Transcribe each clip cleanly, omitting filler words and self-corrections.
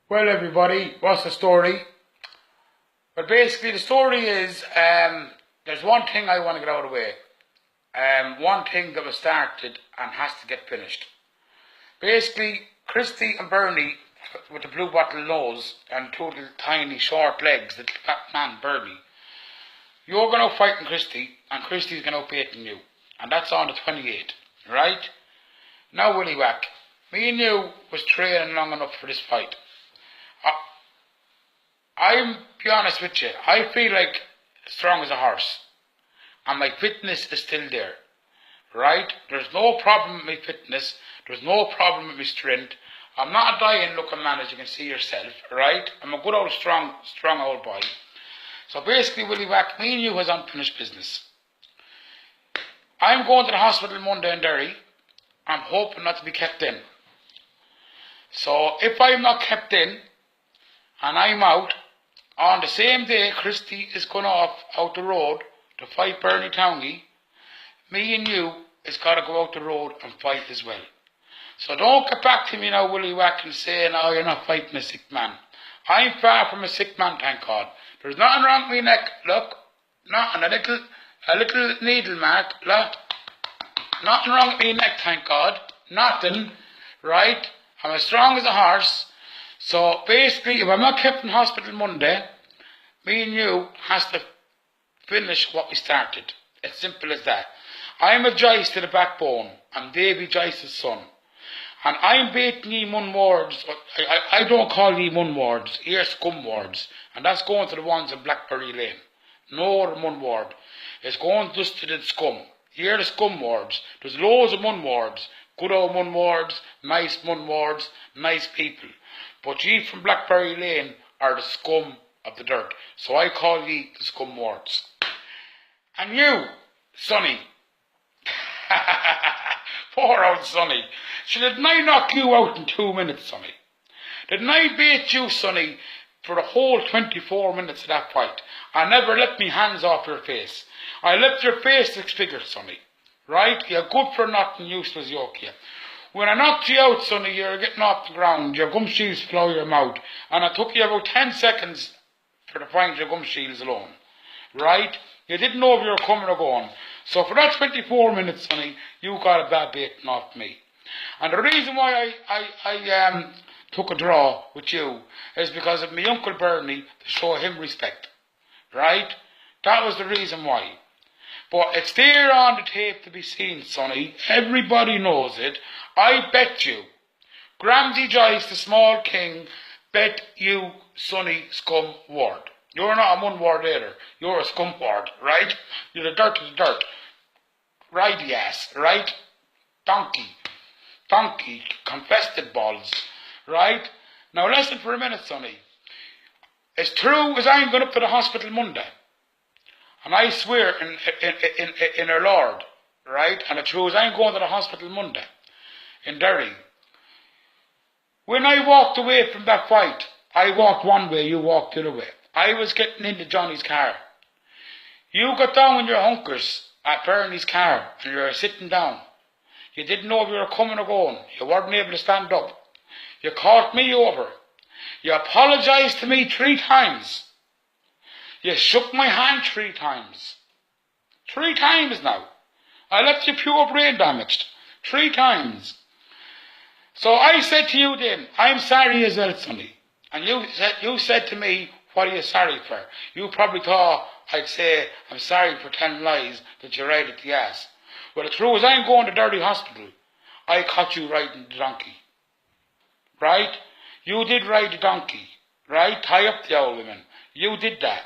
Well, everybody, what's the story? Well, basically, the story is there's one thing I want to get out of the way. One thing that was started and has to get finished. Basically, Christy and Bernie, with the blue bottle nose and two little tiny short legs, the fat man Bernie, you're going out fighting Christy, and Christy's going out beating you. And that's on the 28th, right? Now, Willie Whack, me and you was training long enough for this fight. I'm be honest with you, I feel like strong as a horse. And my fitness is still there. Right? There's no problem with my fitness. There's no problem with my strength. I'm not a dying looking man, as you can see yourself. Right? I'm a good old strong old boy. So basically, Willie Whack, me and you has unfinished business. I'm going to the hospital Monday in Derry. I'm hoping not to be kept in. So if I'm not kept in and I'm out, on the same day Christy is going out the road to fight Bernie Townley, me and you is got to go out the road and fight as well. So don't get back to me now, Willie Whack, and say, no, you're not fighting a sick man. I'm far from a sick man, thank God. There's nothing wrong with my neck, look. Nothing, a little needle mark, look. Nothing wrong with my neck, thank God. Nothing, right? I'm as strong as a horse. So basically, if I'm not kept in hospital Monday, me and you has to finish what we started. It's simple as that. I'm a Joyce to the backbone. I'm Davy Joyce's son. And I'm beating ye mun wards. I don't call ye mun wards. Here scum wards. And that's going to the ones in Blackberry Lane. No mun ward. It's going just to the scum. Here the scum wards. There's loads of mun wards. Good old mun wards. Nice mun wards. Nice people. But ye from Blackberry Lane are the scum of the dirt. So I call ye the scum wards. And you, Sonny. Poor old Sonny. So didn't I knock you out in 2 minutes, Sonny? Didn't I beat you, Sonny, for the whole 24 minutes of that fight? I never let me hands off your face. I left your face 6 figures, Sonny. Right? You're good for nothing, useless yoke, you. When I knocked you out, Sonny, you're getting off the ground, your gum shields flew your mouth, and it took you about 10 seconds to find your gum shields alone. Right? You didn't know if you were coming or going. So for that 24 minutes, Sonny, you got a bad beating off me. And the reason why I took a draw with you is because of my Uncle Bernie, to show him respect. Right? That was the reason why. But it's there on the tape to be seen, Sonny. Everybody knows it. I bet you, Gramsy Joyce, the small king, bet you Sonny Scum Ward. You're not a mun ward either. You're a scum ward, right? You're the dirt of the dirt. Righty ass, right? Donkey, confessed balls, right? Now listen for a minute, Sonny. It's true as I'm going up to the hospital Monday. And I swear in our Lord, right? And it's true as I'm going to the hospital Monday in Derry. When I walked away from that fight, I walked one way, you walked the other way. I was getting into Johnny's car. You got down in your hunkers at Bernie's car and you were sitting down. You didn't know if you were coming or going. You weren't able to stand up. You caught me over. You apologised to me 3 times. You shook my hand 3 times. 3 times now. I left you pure brain damaged. 3 times. So I said to you then, I'm sorry as well, Sonny. And you said to me, what are you sorry for? You probably thought I'd say, I'm sorry for telling lies that you're right at the ass. Well, the truth is I'm going to Derry Hospital. I caught you riding the donkey. Right? You did ride the donkey. Right? Tie up the old women. You did that.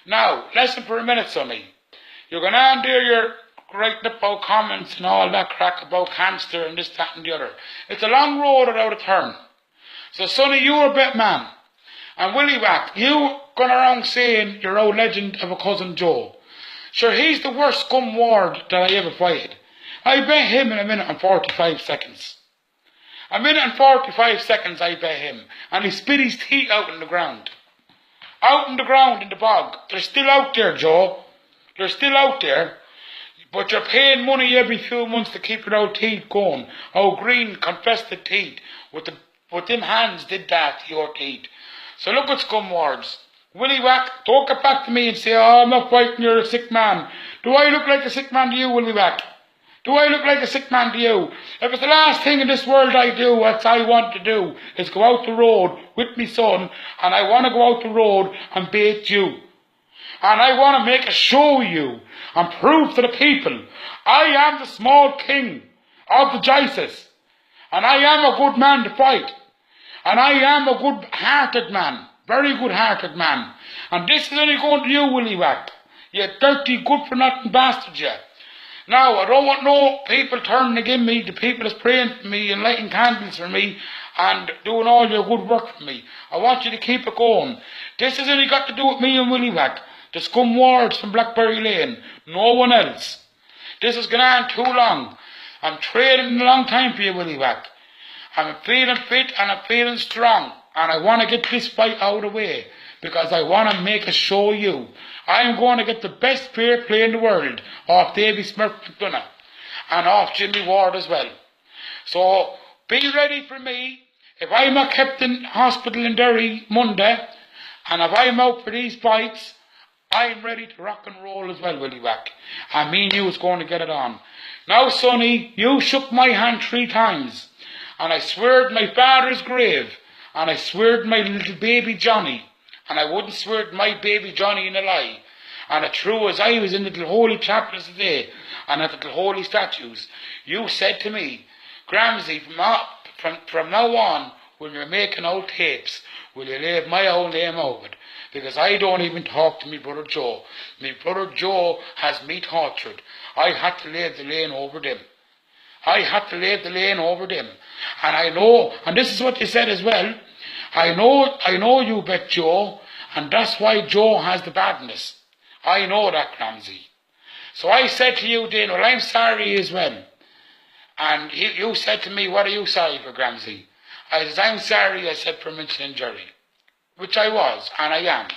Now, listen for a minute, Sonny. You're going to hear your writing about comments and all that crack about cancer and this, that and the other. It's a long road without a turn. So, Sonny, you're a bet man. And Willie Whack, you going around saying your old legend of a cousin Joe. Sure, he's the worst scum ward that I ever fighted. I bet him in 1:45 seconds. 1:45 seconds I bet him. And he spit his teeth out in the ground. Out in the ground in the bog. They're still out there, Joe. They're still out there. But you're paying money every few months to keep your old teeth going. Oh, green, confessed teeth with the But them hands did that to your teeth. So look at scum words. Willie Whack, don't get back to me and say, oh, I'm not fighting, you're a sick man. Do I look like a sick man to you, Willie Whack? Do I look like a sick man to you? If it's the last thing in this world I do, what I want to do is go out the road with me son, and I want to go out the road and beat you. And I want to make a show of you and prove to the people I am the small king of the Jesus. And I am a good man to fight. And I am a good-hearted man. Very good-hearted man. And this is only going to you, Willie Whack. You dirty, good-for-nothing bastard, you. Now, I don't want no people turning against me, the people that's praying for me and lighting candles for me and doing all your good work for me. I want you to keep it going. This has only got to do with me and Willie Whack, the scum wards from Blackberry Lane. No one else. This has gone on too long. I'm training a long time for you, Willie Whack. I'm feeling fit and I'm feeling strong. And I want to get this fight out of the way. Because I want to make a show of you. I'm going to get the best fair play in the world off Davy Smurf McDonough. And off Jimmy Ward as well. So, be ready for me. If I'm not kept in hospital in Derry Monday, and if I'm out for these fights, I'm ready to rock and roll as well, Willie Whack. And me and you is going to get it on. Now, Sonny, you shook my hand 3 times. And I sweared my father's grave. And I sweared my little baby Johnny. And I wouldn't swear my baby Johnny in a lie. And it's true as I was in the little holy chapels today, and at the little holy statues, you said to me, Gramsy, from now on, when you're making old tapes, will you leave my old name over it? Because I don't even talk to me brother Joe. My brother Joe has me tortured. I had to leave the lane over them. I had to leave the lane over them. And I know, and this is what you said as well, I know you bet Joe, and that's why Joe has the badness. I know that, Ramsey. So I said to you then, well, I'm sorry as well. And you said to me, what are you sorry for, Gramsy? I said, I'm sorry, I said, for mentioning Jerry. Which I was, and I am.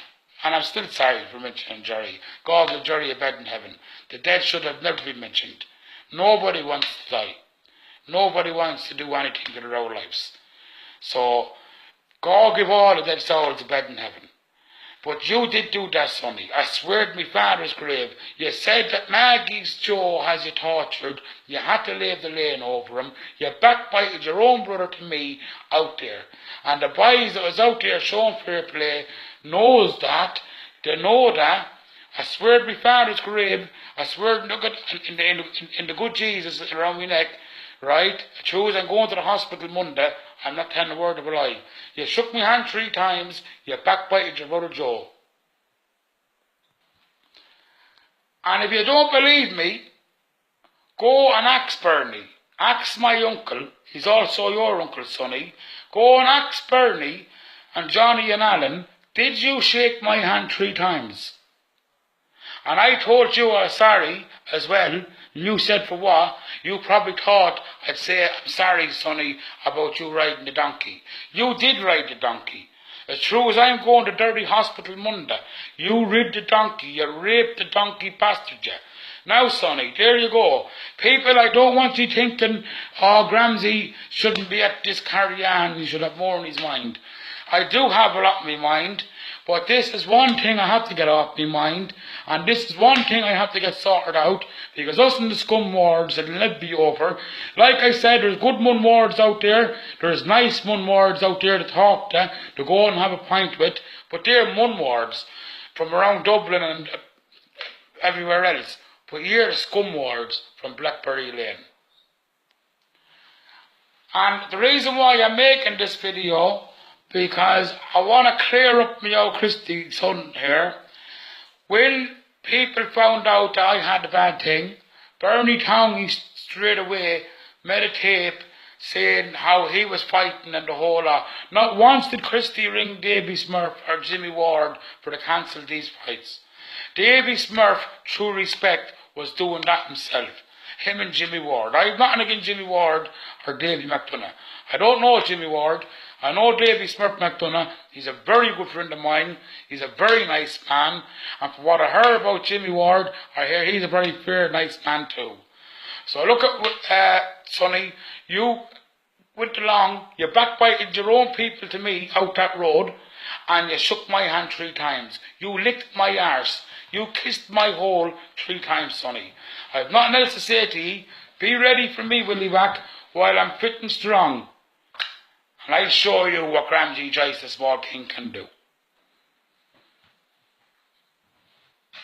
And I'm still sorry for mentioning Jerry. God give Jerry a bed in heaven. The dead should have never been mentioned. Nobody wants to die. Nobody wants to do anything in their own lives. So, God give all the dead souls a bed in heaven. But you did do that, Sonny. I swear to my father's grave. You said that Maggie's Joe has you tortured. You had to leave the lane over him. You backbited your own brother to me out there. And the boys that was out there showing fair play knows that. They know that. I swear to my father's grave. I swear in the good Jesus around my neck. Right? I choose I'm going to the hospital Monday. I'm not telling a word of a lie. You shook my hand 3 times. You backbited your brother Joe. And if you don't believe me, go and ask Bernie. Ask my uncle. He's also your uncle, Sonny. Go and ask Bernie and Johnny and Alan, did you shake my hand 3 times? And I told you I was sorry as well. And you said for what? You probably thought I'd say, I'm sorry, Sonny, about you riding the donkey. You did ride the donkey. As true as I'm going to Derry Hospital Monday, you rid the donkey, you raped the donkey, bastard you. Now, Sonny, there you go. People, I don't want you thinking, oh, Gramsy shouldn't be at this carry-on, he should have more in his mind. I do have a lot in my mind, but this is one thing I have to get off my mind, and this is one thing I have to get sorted out, because us in the scum wards, it'll never be over. Like I said, there's good mun wards out there, there's nice mun wards out there to talk to go and have a pint with, but they're mun wards from around Dublin and everywhere else. But here are scum wards from Blackberry Lane. And the reason why I'm making this video, because I want to clear up my old Christy son here. When people found out that I had a bad thing, Bernie Townley straight away made a tape saying how he was fighting and the whole lot. Not once did Christy ring Davy Smurf or Jimmy Ward for to cancel these fights. Davy Smurf, true respect, was doing that himself. Him and Jimmy Ward. I have nothing against Jimmy Ward or Davy McDonough. I don't know Jimmy Ward. I know Davy Smurf McDonough. He's a very good friend of mine. He's a very nice man. And from what I heard about Jimmy Ward, I hear he's a very fair, nice man too. So look at Sonny, you went along, you backbited your own people to me out that road, and you shook my hand 3 times. You licked my arse. You kissed my hole 3 times, sonny. I've nothing else to say to ye. Be ready for me, Willie Wack, while I'm fit and strong. And I'll show you what Ramsey Joyce, the small king, can do.